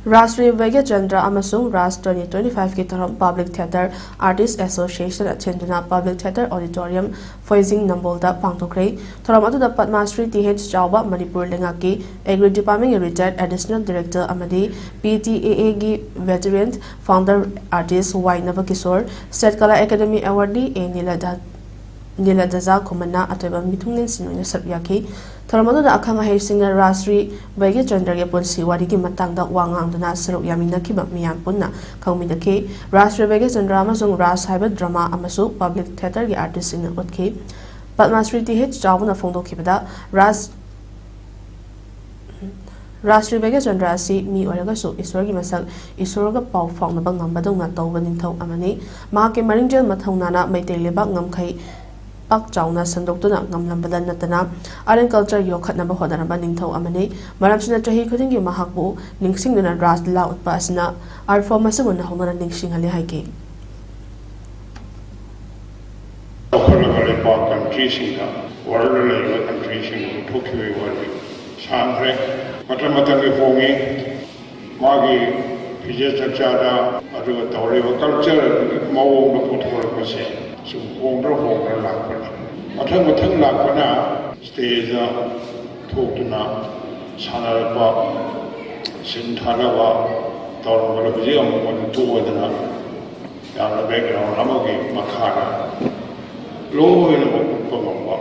Rajshree Bhagyachandra amasung Rass 2025 ki thouram Public Theatre Artists Association attenduna Public Theatre Auditorium hoijing Nambol da pangthokkhre thouram adu da Padma Shri TH Chawba Manipur lengaki Agri Department retired Additional Director amadi PTAA gi Veteran Founder Artist Wainaba Kishore State Kala Academy Awardee Niladaza Kumana ateba mitungnen sinuna sabyaki Thoramadu da akhang hai singa Rajshree Bhagyachandra ge ponsi wari ki matang da wangang duna saruk yamina ki miyam punna khangmina ke Rajshree Bhagyachandra amasung Rass haiba drama amasu Public Theatre ge artist in utke Padma Shri TH Chawna phongdokhibada Rajshree Bhagyachandra asi mi oragasu iswar gi masak iswar pau faunaba ngambadongna tawba ningthau amani ma ke maringjel mathaunana maitel lebak ngamkhai Pak Chauna Sandokuna Namlambadan Natana, Art and Culture Yokatnaba Hodanaba Ningtau Amani, Maramsina Trahi Kutingi Mahakbu, Ningsing in a Rass Loud Pasna, Art for Masuna Homana Ningsing Ali Haiki. Countries in the world countries in Tokyo world. Sangre, Matamatan Hongi, Magi, Vijay Chada, Adu Tauri culture, Mo Put so home lakpana mathang lakpana stage thokna sanarapa sintharaba tawra biji amon tuwadana ya background amage makhara lo eno pamamba